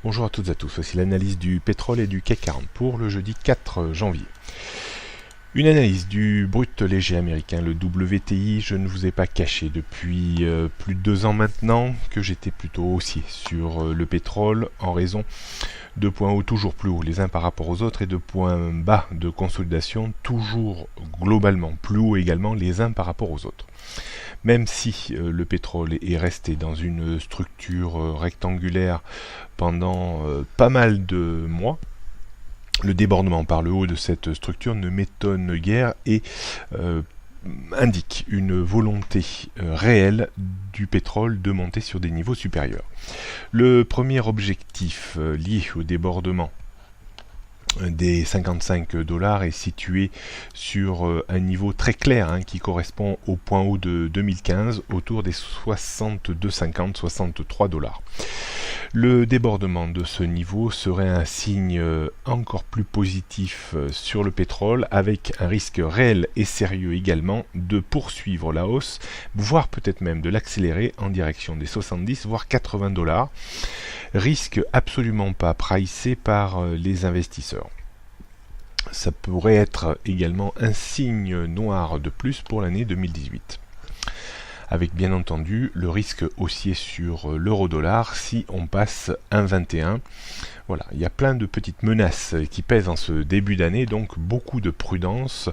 Bonjour à toutes et à tous, voici l'analyse du pétrole et du CAC 40 pour le jeudi 4 janvier. Une analyse du brut léger américain, le WTI. Je ne vous ai pas caché depuis plus de 2 ans maintenant que j'étais plutôt haussier sur le pétrole en raison de points hauts toujours plus hauts les uns par rapport aux autres et de points bas de consolidation toujours globalement plus hauts également les uns par rapport aux autres. Même si le pétrole est resté dans une structure rectangulaire pendant pas mal de mois, le débordement par le haut de cette structure ne m'étonne guère et indique une volonté réelle du pétrole de monter sur des niveaux supérieurs. Le premier objectif lié au débordement des 55 $ est situé sur un niveau très clair qui correspond au point haut de 2015 autour des 62,50-63 $. Le débordement de ce niveau serait un signe encore plus positif sur le pétrole, avec un risque réel et sérieux également de poursuivre la hausse, voire peut-être même de l'accélérer en direction des 70 voire 80 $. Risque absolument pas pricé par les investisseurs. Ça pourrait être également un signe noir de plus pour l'année 2018. Avec bien entendu le risque haussier sur l'euro-dollar si on passe 1,21. Voilà, il y a plein de petites menaces qui pèsent en ce début d'année, donc beaucoup de prudence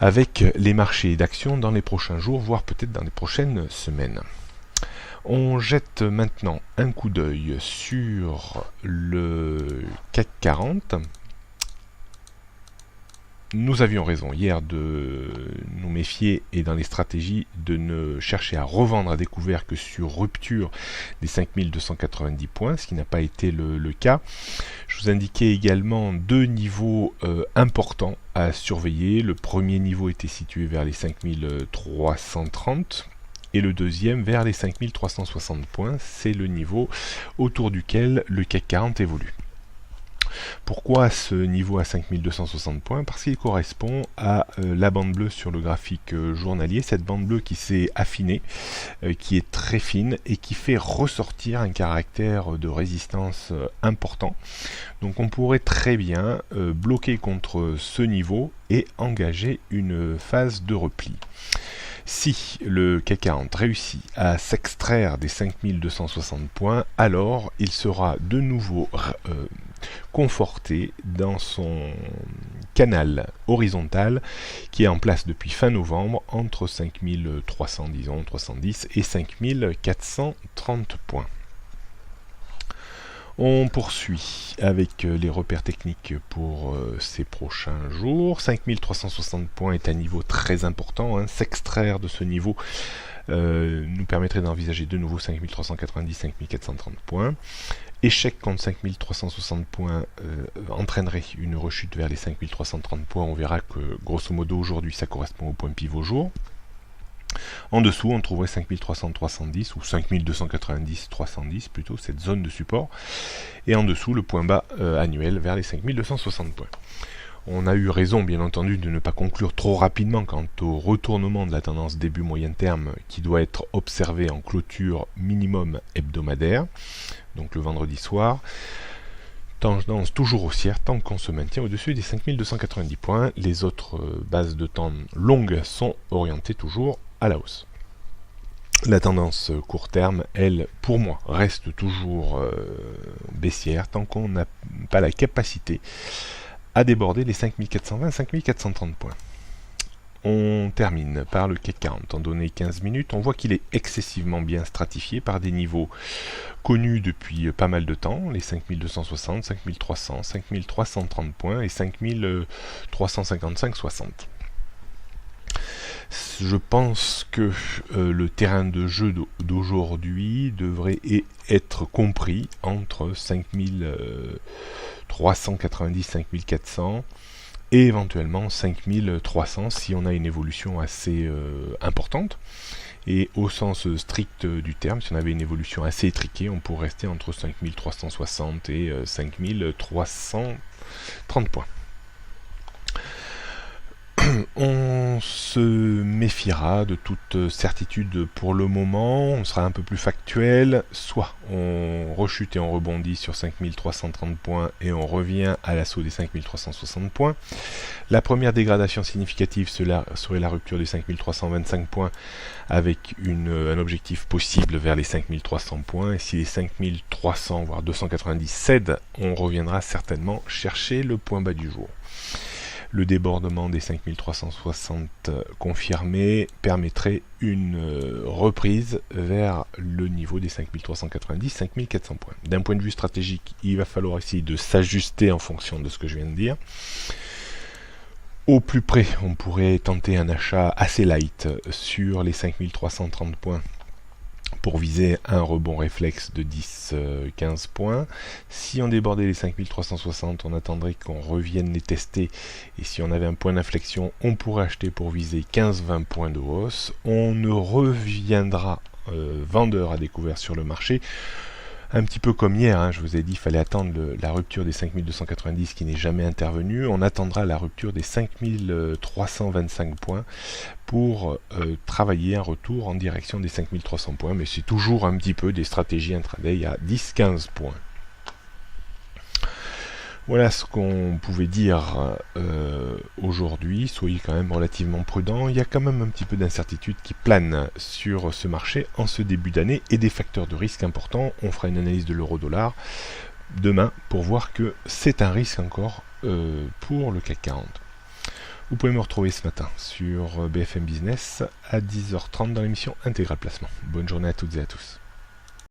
avec les marchés d'actions dans les prochains jours, voire peut-être dans les prochaines semaines. On jette maintenant un coup d'œil sur le CAC 40. Nous avions raison hier de nous méfier et dans les stratégies de ne chercher à revendre à découvert que sur rupture des 5290 points, ce qui n'a pas été le cas. Je vous indiquais également 2 niveaux importants à surveiller. Le premier niveau était situé vers les 5330. Et le deuxième vers les 5360 points, c'est le niveau autour duquel le CAC 40 évolue. Pourquoi ce niveau à 5260 points? Parce qu'il correspond à la bande bleue sur le graphique journalier, cette bande bleue qui s'est affinée, qui est très fine et qui fait ressortir un caractère de résistance important. Donc on pourrait très bien bloquer contre ce niveau et engager une phase de repli. Si le CAC 40 réussit à s'extraire des 5260 points, alors il sera de nouveau conforté dans son canal horizontal qui est en place depuis fin novembre entre 5300 disons 310 et 5430 points. On poursuit avec les repères techniques pour ces prochains jours. 5360 points est un niveau très important. S'extraire de ce niveau nous permettrait d'envisager de nouveau 5390-5430 points. Échec contre 5360 points entraînerait une rechute vers les 5330 points. On verra que grosso modo aujourd'hui ça correspond au point pivot jour. En dessous, on trouverait 5300-310 ou 5290-310 plutôt, cette zone de support. Et en dessous, le point bas annuel vers les 5260 points. On a eu raison, bien entendu, de ne pas conclure trop rapidement quant au retournement de la tendance début-moyen terme qui doit être observé en clôture minimum hebdomadaire, donc le vendredi soir. Tendance toujours haussière tant qu'on se maintient au-dessus des 5290 points. Les autres bases de temps longues sont orientées toujours à la hausse. La tendance court terme, elle, pour moi, reste toujours baissière tant qu'on n'a pas la capacité à déborder les 5420-5430 points. On termine par le CAC 40. En données 15 minutes, on voit qu'il est excessivement bien stratifié par des niveaux connus depuis pas mal de temps, les 5260, 5300, 5330 points et 5355-60. Je pense que le terrain de jeu d'aujourd'hui devrait être compris entre 5390-5400 et éventuellement 5300 si on a une évolution assez importante. Et au sens strict du terme, si on avait une évolution assez étriquée, on pourrait rester entre 5360 et 5330 points. On se méfiera de toute certitude pour le moment, on sera un peu plus factuel, soit on rechute et on rebondit sur 5330 points et on revient à l'assaut des 5360 points. La première dégradation significative serait la rupture des 5325 points avec un objectif possible vers les 5300 points, et si les 5300 voire 290 cèdent, on reviendra certainement chercher le point bas du jour. Le débordement des 5360 confirmé permettrait une reprise vers le niveau des 5390-5400 points. D'un point de vue stratégique, il va falloir essayer de s'ajuster en fonction de ce que je viens de dire. Au plus près, on pourrait tenter un achat assez light sur les 5330 points pour viser un rebond réflexe de 10-15 points. Si on débordait les 5360, on attendrait qu'on revienne les tester, et si on avait un point d'inflexion, on pourrait acheter pour viser 15-20 points de hausse. On ne reviendra vendeur à découvert sur le marché. Un petit peu comme hier, je vous ai dit qu'il fallait attendre la rupture des 5290 qui n'est jamais intervenue. On attendra la rupture des 5325 points pour travailler un retour en direction des 5300 points. Mais c'est toujours un petit peu des stratégies intraday à 10-15 points. Voilà ce qu'on pouvait dire aujourd'hui. Soyez quand même relativement prudents. Il y a quand même un petit peu d'incertitude qui plane sur ce marché en ce début d'année et des facteurs de risque importants. On fera une analyse de l'euro-dollar demain pour voir que c'est un risque encore pour le CAC 40. Vous pouvez me retrouver ce matin sur BFM Business à 10h30 dans l'émission Intégral Placement. Bonne journée à toutes et à tous.